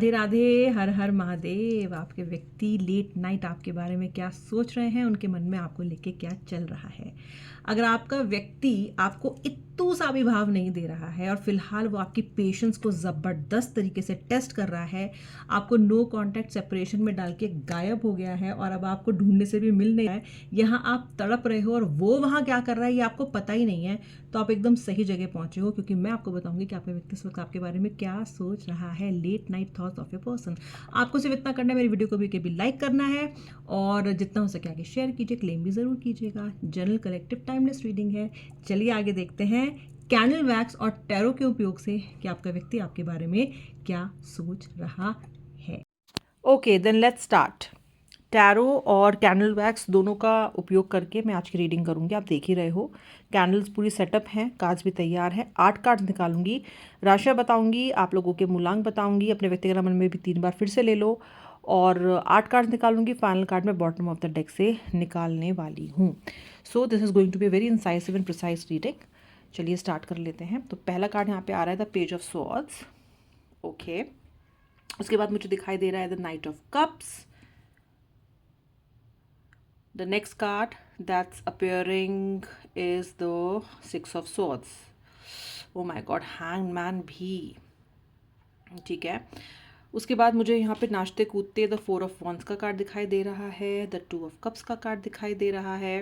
राधे राधे, हर हर महादेव। आपके व्यक्ति late night आपके बारे में क्या सोच रहे हैं, उनके मन में आपको लेके क्या चल रहा है। अगर आपका व्यक्ति आपको इत्तू सा भी भाव नहीं दे रहा है और फिलहाल वो आपकी पेशेंस को ज़बरदस्त तरीके से टेस्ट कर रहा है, आपको नो कांटेक्ट सेपरेशन में डाल के गायब हो गया है और अब आपको ढूंढने से भी मिल नहीं रहा है, यहाँ आप तड़प रहे हो और वो वहाँ क्या कर रहा है ये आपको पता ही नहीं है, तो आप एकदम सही जगह पहुंचे हो, क्योंकि मैं आपको बताऊंगी कि आपका व्यक्ति इस वक्त आपके बारे में क्या सोच रहा है। Late night thoughts of a person. आपको सिर्फ इतना करना है, मेरी वीडियो को भी लाइक करना है और जितना हो सके आगे शेयर कीजिए, क्लेम भी ज़रूर कीजिएगा। जनरल कलेक्टिव टाइमलेस रीडिंग है। चलिए आगे देखते हैं कैंडल वैक्स और टैरो के उपयोग से कि आपका व्यक्ति आपके बारे में क्या सोच रहा है। Okay then let's start. Tarot और कैंडल वैक्स दोनों का उपयोग करके मैं आज की रीडिंग करूंगी। आप देख ही रहे हो कैंडल्स पूरी सेटअप हैं, कार्ड्स भी तैयार है। 8 कार्ड्स निकालूंगी, राशियां बताऊंगी, आप लोगों के मूलांक बताऊंगी। अपने व्यक्तिगत मन में भी 3 बार फिर से ले लो और 8 कार्ड्स निकालूंगी। फाइनल कार्ड मैं बॉटम ऑफ द डेक से निकालने वाली हूँ। So this is going to be very incisive and precise reading. चलिए स्टार्ट कर लेते हैं। तो पहला कार्ड यहाँ पे आ रहा है the page of swords. Okay, उसके बाद मुझे दिखाई दे रहा है the night of cups. The next card that's appearing is the Six of Swords. Oh my God, Hanged Man भी ठीक है। उसके बाद मुझे यहाँ पे नाचते कूदते द फोर ऑफ वॉन्ड्स का कार्ड दिखाई दे रहा है, द टू ऑफ कप्स का कार्ड दिखाई दे रहा है।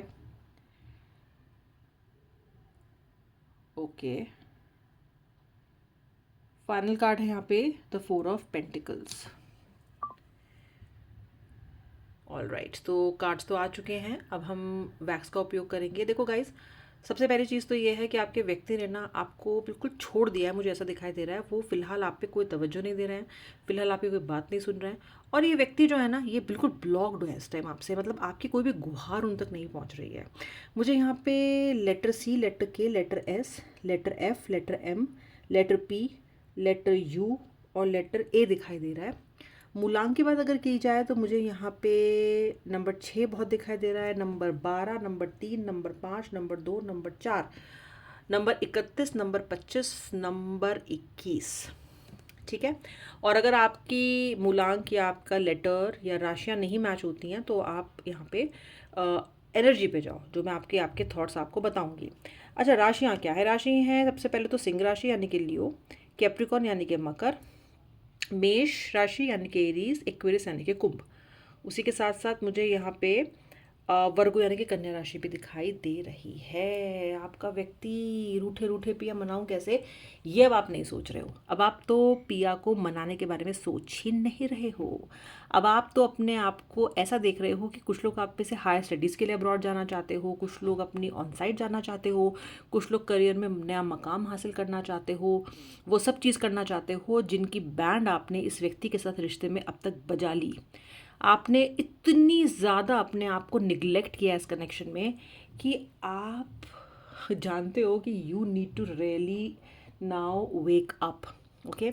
ओके, फाइनल कार्ड है यहाँ पे the four of pentacles. All right, तो कार्ड्स तो आ चुके हैं, अब हम वैक्स का उपयोग करेंगे। देखो गाइज, सबसे पहली चीज़ तो ये है कि आपके व्यक्ति ने ना आपको बिल्कुल छोड़ दिया है, मुझे ऐसा दिखाई दे रहा है। वो फिलहाल आप पे कोई तवज्जो नहीं दे रहे हैं, फिलहाल आपकी कोई बात नहीं सुन रहे हैं। और ये व्यक्ति जो है ना, ये बिल्कुल ब्लॉक्ड है इस टाइम आपसे, मतलब आपकी कोई भी गुहार उन तक नहीं पहुंच रही है। मुझे यहाँ पे letter C, letter K, letter S, letter F, letter M, letter P, letter U और लेटर ए दिखाई दे रहा है। मूलांक की बात अगर की जाए तो मुझे यहाँ पे नंबर 6 बहुत दिखाई दे रहा है, number 12, number 3, number 5, number 2, number 4, number 31, number 25, number 21। ठीक है। और अगर आपकी मूलांक या आपका लेटर या राशियाँ नहीं मैच होती हैं तो आप यहाँ पे एनर्जी पे जाओ, जो मैं आपके आपके थॉट्स आपको बताऊंगी। अच्छा, राशियाँ क्या है? राशि हैं सबसे पहले तो सिंह राशि यानी कि लियो, कैप्रिकॉर्न यानी कि मकर, मेष राशि यानी कि एरीज, एक्वेरियस यानी कि कुंभ। उसी के साथ साथ मुझे यहाँ पे वर्गो यानी कि कन्या राशि भी दिखाई दे रही है। आपका व्यक्ति रूठे रूठे पिया मनाऊं कैसे, ये अब आप नहीं सोच रहे हो। अब आप तो पिया को मनाने के बारे में सोच ही नहीं रहे हो। अब आप तो अपने आप को ऐसा देख रहे हो कि कुछ लोग आप पे से हायर स्टडीज़ के लिए अब्रॉड जाना चाहते हो, कुछ लोग अपनी ऑन साइट जाना चाहते हो, कुछ लोग करियर में नया मकाम हासिल करना चाहते हो, वो सब चीज़ करना चाहते हो जिनकी बैंड आपने इस व्यक्ति के साथ रिश्ते में अब तक बजा ली। आपने इतनी ज़्यादा अपने आप को निगलेक्ट किया इस कनेक्शन में कि आप जानते हो कि you need to really now wake up. Okay,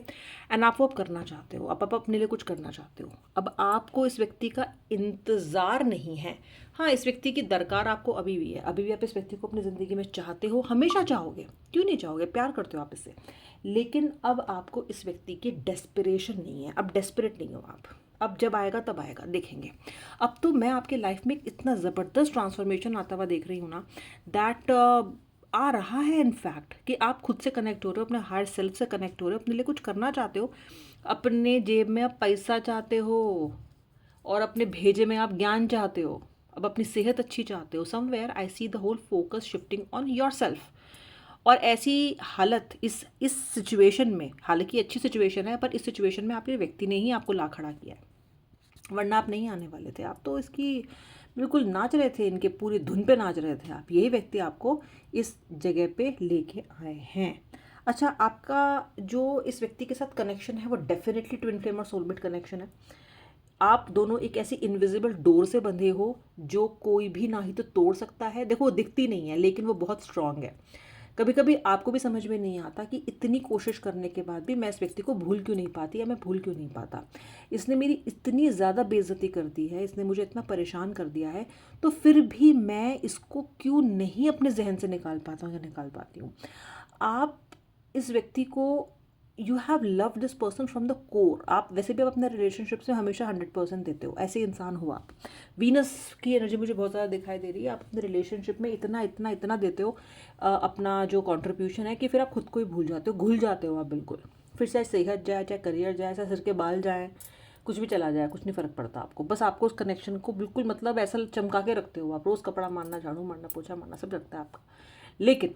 and आप वो अब करना चाहते हो, अब आप अपने लिए कुछ करना चाहते हो। अब आपको इस व्यक्ति का इंतज़ार नहीं है। हाँ, इस व्यक्ति की दरकार आपको अभी भी है, अभी भी आप इस व्यक्ति को अपनी ज़िंदगी में चाहते हो, हमेशा चाहोगे, क्यों नहीं चाहोगे, प्यार करते हो आप इससे। लेकिन अब आपको इस व्यक्ति की डेस्परेशन नहीं है, अब डेस्परेट नहीं हो आप। अब जब आएगा तब आएगा, देखेंगे। अब तो मैं आपके लाइफ में इतना ज़बरदस्त ट्रांसफॉर्मेशन आता हुआ देख रही हूँ ना, दैट आ रहा है इनफैक्ट, कि आप खुद से कनेक्ट हो रहे हो, अपने हायर सेल्फ से कनेक्ट हो रहे हो, अपने लिए कुछ करना चाहते हो, अपने जेब में आप पैसा चाहते हो और अपने भेजे में आप ज्ञान चाहते हो, अब अपनी सेहत अच्छी चाहते हो। Somewhere I see the whole focus shifting on yourself. और ऐसी हालत इस सिचुएशन में, हालांकि अच्छी सिचुएशन है, पर इस सिचुएशन में आपके व्यक्ति ने ही आपको ला खड़ा किया है, वरना आप नहीं आने वाले थे। आप तो इसकी बिल्कुल नाच रहे थे, इनके पूरी धुन पे नाच रहे थे आप। यही व्यक्ति आपको इस जगह पे लेके आए हैं। अच्छा, आपका जो इस व्यक्ति के साथ कनेक्शन है वो डेफिनेटली ट्विन फ्लेम और सोलमेट कनेक्शन है। आप दोनों एक ऐसी इनविजिबल डोर से बंधे हो जो कोई भी ना ही तो तोड़ सकता है। देखो, वो दिखती नहीं है लेकिन वो बहुत स्ट्रांग है। कभी कभी आपको भी समझ में नहीं आता कि इतनी कोशिश करने के बाद भी मैं इस व्यक्ति को भूल क्यों नहीं पाती या मैं भूल क्यों नहीं पाता। इसने मेरी इतनी ज़्यादा बेइज्जती कर दी है, इसने मुझे इतना परेशान कर दिया है, तो फिर भी मैं इसको क्यों नहीं अपने जहन से निकाल पाता हूँ या निकाल पाती हूँ। आप इस व्यक्ति को you have love this person from the core. आप वैसे भी आप अपने रिलेशनशिप से हमेशा 100% देते हो, ऐसे इंसान हो आप। वीनस की एनर्जी मुझे बहुत ज़्यादा दिखाई दे रही है। आप अपने रिलेशनशिप में इतना इतना इतना देते हो अपना जो कॉन्ट्रीब्यूशन है, कि फिर आप खुद को ही भूल जाते हो, घुल जाते हो आप बिल्कुल। फिर चाहे सेहत जाए, चाहे करियर जाए, चाहे सिर के बाल जाए, कुछ भी चला जाए, कुछ नहीं फ़र्क पड़ता आपको। बस आपको उस कनेक्शन को बिल्कुल मतलब ऐसा चमका के रखते हो आप। रोज़ कपड़ा मारना, झाड़ू मारना, पोछा मारना, सब रखता है आपका। लेकिन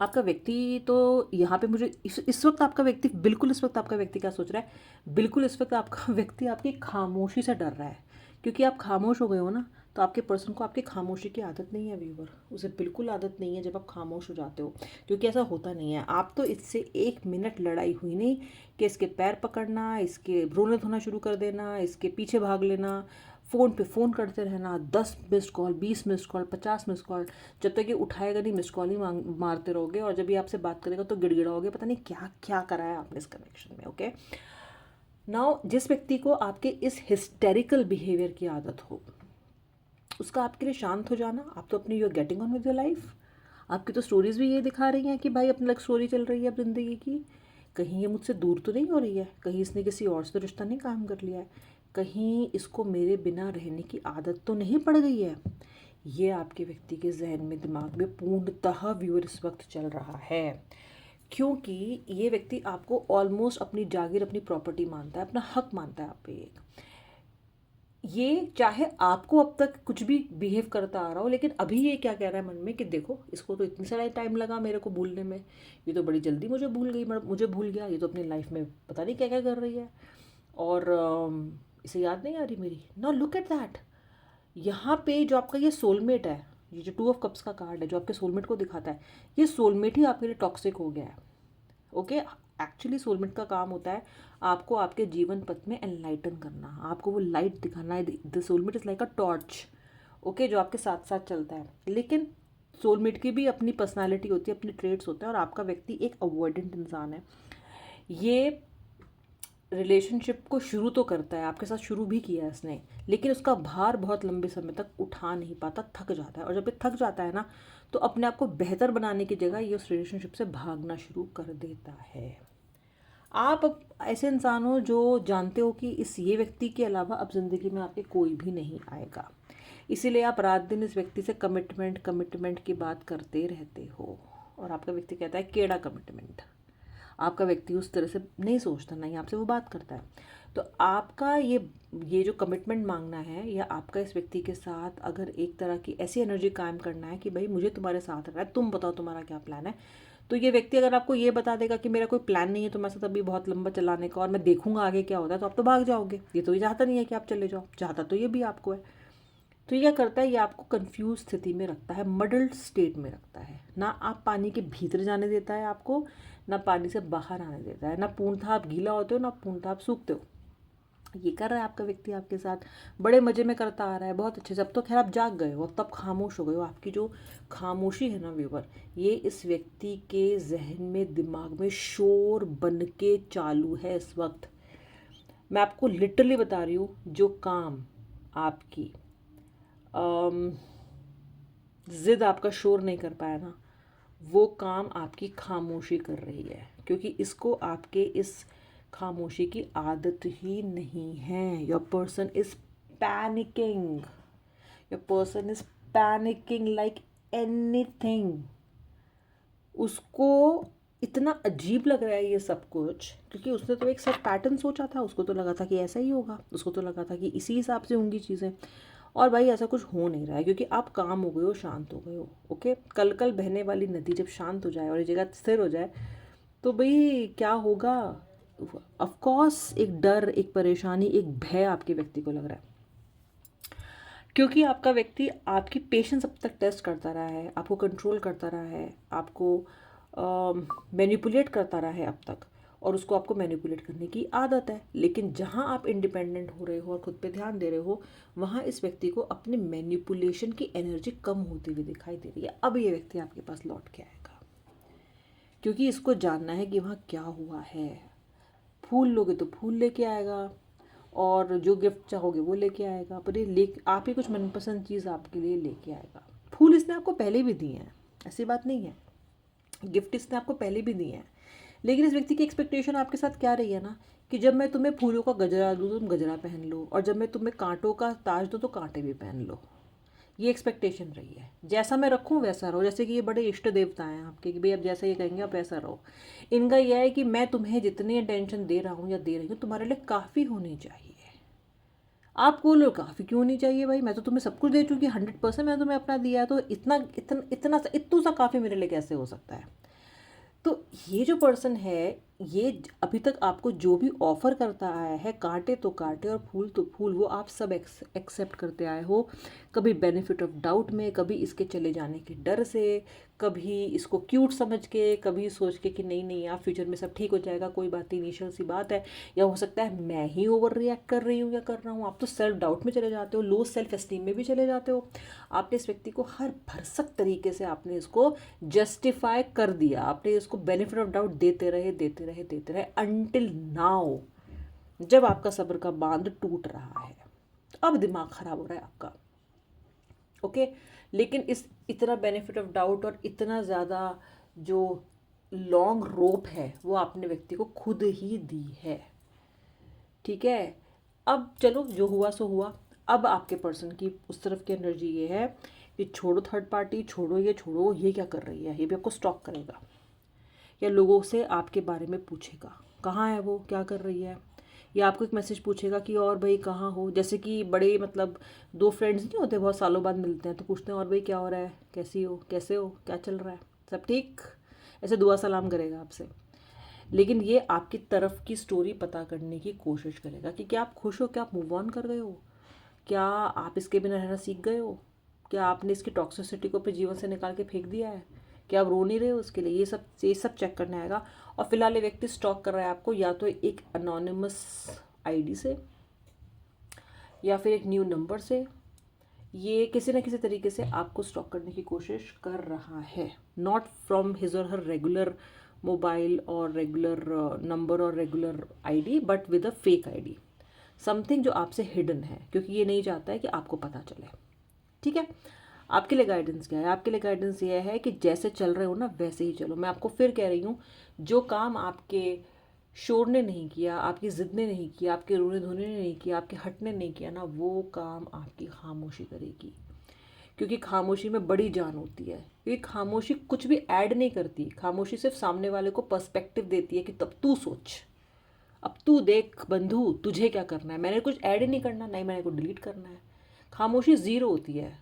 आपका व्यक्ति तो यहाँ पे मुझे इस वक्त आपका व्यक्ति बिल्कुल, इस वक्त आपका व्यक्ति क्या सोच रहा है, बिल्कुल इस वक्त आपका व्यक्ति आपकी खामोशी से डर रहा है। क्योंकि आप खामोश हो गए हो ना, तो आपके पर्सन को आपकी खामोशी की आदत नहीं है व्यूवर। उसे बिल्कुल आदत नहीं है जब आप खामोश हो जाते हो, क्योंकि ऐसा होता नहीं है। आप तो इससे 1 मिनट लड़ाई हुई नहीं कि इसके पैर पकड़ना, इसके रोने धोना शुरू कर देना, इसके पीछे भाग लेना, फ़ोन पे फ़ोन करते रहना, 10 missed call, 20 missed call, 50 missed call, जब तक ये उठाएगा नहीं मिस्ड कॉल ही मारते रहोगे। और जब ये आपसे बात करेगा तो गिड़गिड़ाओगे, पता नहीं क्या क्या करा है आपने इस कनेक्शन में। ओके, नाउ जिस व्यक्ति को आपके इस हिस्टेरिकल बिहेवियर की आदत हो, उसका आपके लिए शांत हो जाना, आप तो अपनी, you are getting on with your life. आपकी तो स्टोरीज़ भी ये दिखा रही हैं कि भाई अपनी अलग स्टोरी चल रही है अब ज़िंदगी की। कहीं ये मुझसे दूर तो नहीं हो रही है, कहीं इसने किसी और से तो रिश्ता नहीं काम कर लिया है, कहीं इसको मेरे बिना रहने की आदत तो नहीं पड़ गई है। ये आपके व्यक्ति के जहन में, दिमाग में पूर्णतः व्यूअर इस वक्त चल रहा है। क्योंकि ये व्यक्ति आपको ऑलमोस्ट अपनी जागीर, अपनी प्रॉपर्टी मानता है, अपना हक मानता है आप पे। ये चाहे आपको अब तक कुछ भी बिहेव करता आ रहा हो, लेकिन अभी ये क्या कह रहा है मन में कि देखो, इसको तो इतनी सारा टाइम लगा मेरे को भूलने में, ये तो बड़ी जल्दी मुझे भूल गई, मुझे भूल गया। ये तो अपनी लाइफ में पता नहीं क्या क्या कर रही है, और इसे याद नहीं आ रही मेरी। Now look at that. यहाँ पे जो आपका ये सोलमेट है, ये जो 2 ऑफ कप्स का कार्ड है जो आपके सोलमेट को दिखाता है, ये सोलमेट ही आपके लिए टॉक्सिक हो गया है। ओके, एक्चुअली सोलमेट का काम होता है आपको आपके जीवन पथ में एनलाइटन करना, आपको वो लाइट दिखाना है। The soulmate is like a torch, okay, जो आपके साथ साथ चलता है। लेकिन सोलमेट की भी अपनी पर्सनालिटी होती है, अपनी ट्रेड्स होते हैं, और आपका व्यक्ति एक अवॉइडेंट इंसान है। ये रिलेशनशिप को शुरू तो करता है, आपके साथ शुरू भी किया है इसने, लेकिन उसका भार बहुत लंबे समय तक उठा नहीं पाता, थक जाता है। और जब ये थक जाता है ना, तो अपने आप को बेहतर बनाने की जगह ये उस रिलेशनशिप से भागना शुरू कर देता है। आप अब ऐसे इंसान हो जो जानते हो कि इस ये व्यक्ति के अलावा अब ज़िंदगी में आपके कोई भी नहीं आएगा, इसीलिए आप रात दिन इस व्यक्ति से कमिटमेंट कमिटमेंट की बात करते रहते हो। और आपका व्यक्ति कहता है केड़ा कमिटमेंट। आपका व्यक्ति उस तरह से नहीं सोचता, नहीं आपसे वो बात करता है। तो आपका ये जो कमिटमेंट मांगना है, या आपका इस व्यक्ति के साथ अगर एक तरह की ऐसी एनर्जी कायम करना है कि भाई मुझे तुम्हारे साथ रहना है, तुम बताओ तुम्हारा क्या प्लान है, तो ये व्यक्ति अगर आपको ये बता देगा कि मेरा कोई प्लान नहीं है तुम्हारे साथ अभी बहुत लंबा चलाने का, और मैं देखूंगा आगे क्या होता है, तो आप तो भाग जाओगे। ये तो ये चाहता नहीं है कि आप चले जाओ, चाहता तो ये भी आपको है। तो ये क्या करता है, ये आपको कंफ्यूज स्थिति में रखता है, मडल्ड स्टेट में रखता है। ना आप पानी के भीतर जाने देता है आपको, ना पानी से बाहर आने देता है, ना पूर्णतः आप गीला होते हो, ना पूर्णतः आप सूखते हो। ये कर रहा है आपका व्यक्ति आपके साथ, बड़े मज़े में करता आ रहा है, बहुत अच्छे से। अब तो खैर आप जाग गए हो, अब तब खामोश हो गए हो। आपकी जो खामोशी है ना व्यूवर, ये इस व्यक्ति के जहन में, दिमाग में शोर बन के चालू है इस वक्त। मैं आपको लिटरली बता रही हूँ, जो काम आपकी ज़िद आपका शोर नहीं कर पाया ना, वो काम आपकी खामोशी कर रही है, क्योंकि इसको आपके इस खामोशी की आदत ही नहीं है। Your person is panicking, your person is panicking like anything. उसको इतना अजीब लग रहा है ये सब कुछ, क्योंकि उसने तो एक सेट पैटर्न सोचा था, उसको तो लगा था कि ऐसा ही होगा, उसको तो लगा था कि इसी हिसाब से होंगी चीज़ें। और भाई ऐसा कुछ हो नहीं रहा है, क्योंकि आप काम हो गए हो, शांत हो गए हो। ओके, कल कल बहने वाली नदी जब शांत हो जाए और ये जगह स्थिर हो जाए, तो भाई क्या होगा। ऑफ कोर्स एक डर, एक परेशानी, एक भय आपके व्यक्ति को लग रहा है, क्योंकि आपका व्यक्ति आपकी पेशेंस अब तक टेस्ट करता रहा है, आपको कंट्रोल करता रहा है, आपको मैनिपुलेट करता रहा है अब तक, और उसको आपको मैनिपुलेट करने की आदत है। लेकिन जहाँ आप इंडिपेंडेंट हो रहे हो और खुद पे ध्यान दे रहे हो, वहाँ इस व्यक्ति को अपने मैनिपुलेशन की एनर्जी कम होती हुई दिखाई दे रही है। अब ये व्यक्ति आपके पास लौट के आएगा, क्योंकि इसको जानना है कि वहाँ क्या हुआ है। फूल लोगे तो फूल लेके आएगा, और जो गिफ्ट चाहोगे वो लेके आएगा, पर ये ले आप ही कुछ मनपसंद चीज़ आपके लिए लेके आएगा। फूल इसने आपको पहले भी दिए हैं, ऐसी बात नहीं है, गिफ्ट इसने आपको पहले भी दिए हैं, लेकिन इस व्यक्ति की एक्सपेक्टेशन आपके साथ क्या रही है ना, कि जब मैं तुम्हें फूलों का गजरा दूँ तो तुम गजरा पहन लो, और जब मैं तुम्हें कांटों का ताज दूँ तो कांटे भी पहन लो। ये एक्सपेक्टेशन रही है, जैसा मैं रखूँ वैसा रहो। जैसे कि ये बड़े इष्ट देवता हैं आपके, कि भाई अब जैसा ये कहेंगे आप वैसा रहो। इनका यह है कि मैं तुम्हें जितनी अटेंशन दे रहा हूँ या दे रही हूँ तुम्हारे लिए काफ़ी होनी चाहिए। आप बोलो काफ़ी क्यों नहीं चाहिए भाई, मैं तो तुम्हें सब कुछ दे चुकी, 100% मैंने तुम्हें अपना दिया है, तो इतना सा काफ़ी मेरे लिए कैसे हो सकता है। तो ये जो पर्सन है, ये अभी तक आपको जो भी ऑफर करता आया है, कांटे तो कांटे और फूल तो फूल, वो आप सब एक्सेप्ट करते आए हो। कभी बेनिफिट ऑफ डाउट में, कभी इसके चले जाने के डर से, कभी इसको क्यूट समझ के, कभी सोच के कि नहीं नहीं यार फ्यूचर में सब ठीक हो जाएगा, कोई बात नहीं, इनिशियल सी बात है, या हो सकता है मैं ही ओवर रिएक्ट कर रही हूँ या कर रहा हूँ। आप तो सेल्फ डाउट में चले जाते हो, लो सेल्फ एस्टीम में भी चले जाते हो। आपने इस व्यक्ति को हर भरसक तरीके से आपने इसको जस्टिफाई कर दिया, आपने इसको बेनिफिट ऑफ डाउट देते रहे देते रहे देते रहे, अनटिल नाउ जब आपका सब्र का बांध टूट रहा है। अब दिमाग खराब हो रहा है आपका, ओके। लेकिन इस इतना बेनिफिट ऑफ डाउट और इतना ज़्यादा जो लॉन्ग रोप है वो आपने व्यक्ति को खुद ही दी है, ठीक है। अब चलो जो हुआ सो हुआ। अब आपके पर्सन की उस तरफ की एनर्जी ये है कि छोड़ो थर्ड पार्टी, छोड़ो ये, छोड़ो ये क्या कर रही है, ये भी आपको स्टॉक करेगा या लोगों से आपके बारे में पूछेगा, कहाँ है वो, क्या कर रही है, या आपको एक मैसेज पूछेगा कि और भाई कहाँ हो। जैसे कि बड़े मतलब दो फ्रेंड्स नहीं होते, बहुत सालों बाद मिलते हैं तो पूछते हैं और भाई क्या हो रहा है, कैसी हो, कैसे हो, क्या चल रहा है, सब ठीक, ऐसे दुआ सलाम करेगा आपसे। लेकिन ये आपकी तरफ की स्टोरी पता करने की कोशिश करेगा कि क्या आप खुश हो, क्या आप मूव ऑन कर गए हो, क्या आप इसके बिना रहना सीख गए हो, क्या आपने इसकी टॉक्सिसिटी को अपने जीवन से निकाल के फेंक दिया है, क्या आप रो नहीं रहे हो उसके लिए। ये सब चेक करने आएगा। और फिलहाल ये व्यक्ति स्टॉक कर रहा है आपको, या तो एक अनोनिमस आईडी से या फिर एक न्यू नंबर से। ये किसी न किसी तरीके से आपको स्टॉक करने की कोशिश कर रहा है, नॉट फ्रॉम हिज और हर रेगुलर मोबाइल और रेगुलर नंबर और regular ID, but with a fake ID, something जो आपसे हिडन है, क्योंकि ये नहीं चाहता है कि आपको पता चले, ठीक है। आपके लिए गाइडेंस क्या है, आपके लिए गाइडेंस ये है कि जैसे चल रहे हो ना वैसे ही चलो। मैं आपको फिर कह रही हूँ, जो काम आपके शोर ने नहीं किया, आपकी ज़िद ने नहीं किया, आपके रोने धोने ने नहीं किया, आपके हटने नहीं किया ना, वो काम आपकी खामोशी करेगी। क्योंकि खामोशी में बड़ी जान होती है, क्योंकि खामोशी कुछ भी ऐड नहीं करती, खामोशी सिर्फ सामने वाले को पर्सपेक्टिव देती है कि तब तू सोच, अब तू देख बंधु तुझे क्या करना है, मैंने कुछ ऐड ही नहीं करना, नहीं मैंने को डिलीट करना है। खामोशी ज़ीरो होती है,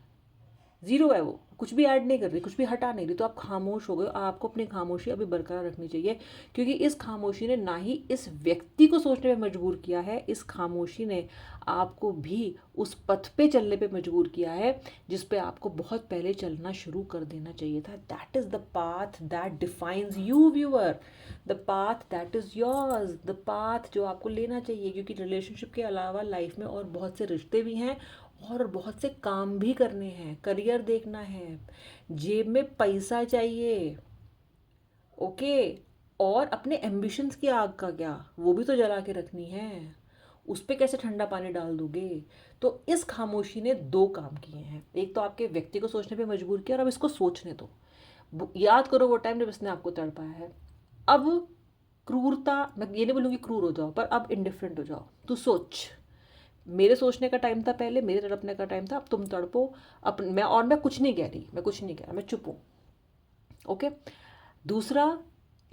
ज़ीरो है वो, कुछ भी ऐड नहीं कर रही, कुछ भी हटा नहीं रही, तो आप खामोश हो गए। आपको अपनी खामोशी अभी बरकरार रखनी चाहिए, क्योंकि इस खामोशी ने ना ही इस व्यक्ति को सोचने पे मजबूर किया है, इस खामोशी ने आपको भी उस पथ पे चलने पे मजबूर किया है जिस पे आपको बहुत पहले चलना शुरू कर देना चाहिए था। That is the path that defines you viewer, the path that is yours, the path जो आपको लेना चाहिए। क्योंकि रिलेशनशिप के अलावा लाइफ में और बहुत से रिश्ते भी हैं और बहुत से काम भी करने हैं, करियर देखना है, जेब में पैसा चाहिए, ओके। और अपने एम्बिशंस की आग का क्या, वो भी तो जला के रखनी है, उस पर कैसे ठंडा पानी डाल दोगे। तो इस खामोशी ने दो काम किए हैं, एक तो आपके व्यक्ति को सोचने पे मजबूर किया और अब इसको सोचने दो। याद करो वो टाइम जब इसने आपको तड़पाया है। अब क्रूरता, मैं ये नहीं बोलूँगी क्रूर हो जाओ, पर अब इंडिफरेंट हो जाओ, तू सोच, मेरे सोचने का टाइम था पहले, मेरे तड़पने का टाइम था, अब तुम तड़पो। मैं कुछ नहीं कह रही, मैं कुछ नहीं कह रहा, मैं चुप हूँ, ओके। दूसरा,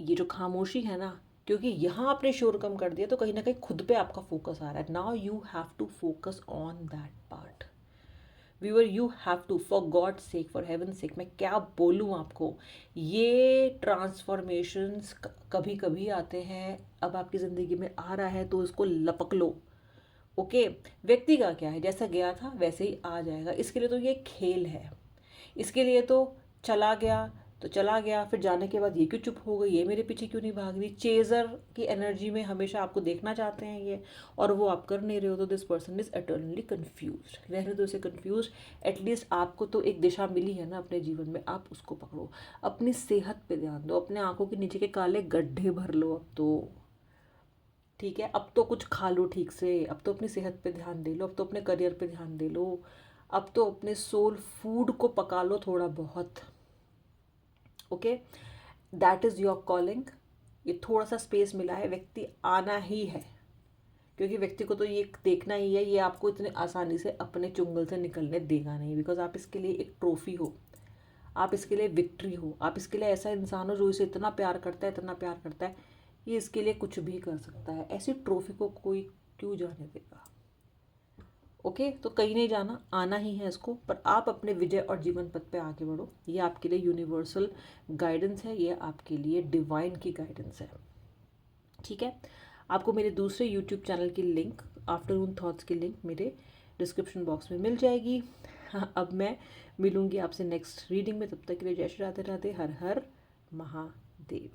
ये जो खामोशी है ना, क्योंकि यहाँ आपने शोर कम कर दिया तो कहीं ना कहीं खुद पे आपका फोकस आ रहा है। Now you have to focus on that part viewer, you have to, for God sake, for heaven sake, मैं क्या बोलूँ आपको। ये ट्रांसफॉर्मेशंस कभी कभी आते हैं, अब आपकी ज़िंदगी में आ रहा है तो इसको लपक लो, ओके। व्यक्ति का क्या है, जैसा गया था वैसे ही आ जाएगा, इसके लिए तो ये खेल है, इसके लिए तो चला गया तो चला गया, फिर जाने के बाद ये क्यों चुप हो गई, ये मेरे पीछे क्यों नहीं भाग रही, चेजर की एनर्जी में हमेशा आपको देखना चाहते हैं ये, और वो आप कर नहीं रहे हो, तो this person is eternally confuse. रहने दो इसे कन्फ्यूज, एटलीस्ट आपको तो एक दिशा मिली है ना अपने जीवन में, आप उसको पकड़ो, अपनी सेहत पे ध्यान दो, अपने आंखों के नीचे के काले गड्ढे भर लो अब तो, ठीक है। अब तो कुछ खा लो ठीक से, अब तो अपनी सेहत पे ध्यान दे लो, अब तो अपने करियर पे ध्यान दे लो, अब तो अपने सोल फूड को पका लो थोड़ा बहुत, okay. That is your calling, ये थोड़ा सा स्पेस मिला है, व्यक्ति आना ही है, क्योंकि व्यक्ति को तो ये देखना ही है, ये आपको इतने आसानी से अपने चुंगल से निकलने देगा नहीं, बिकॉज आप इसके लिए एक ट्रॉफी हो, आप इसके लिए विक्ट्री हो, आप इसके लिए ऐसा इंसान हो जो इसे इतना प्यार करता है, इतना प्यार करता है, ये इसके लिए कुछ भी कर सकता है। ऐसी ट्रॉफी को कोई क्यों जाने देगा? ओके, तो कहीं नहीं जाना, आना ही है इसको, पर आप अपने विजय और जीवन पथ पे आगे बढ़ो। ये आपके लिए यूनिवर्सल गाइडेंस है, ये आपके लिए डिवाइन की गाइडेंस है। ठीक है, आपको मेरे दूसरे यूट्यूब चैनल की लिंक, आफ्टरनून थॉट्स की लिंक मेरे डिस्क्रिप्शन बॉक्स में मिल जाएगी। हाँ, अब मैं मिलूँगी आपसे नेक्स्ट रीडिंग में, तब तक के लिए जय श्री राधे राधे, हर हर महादेव।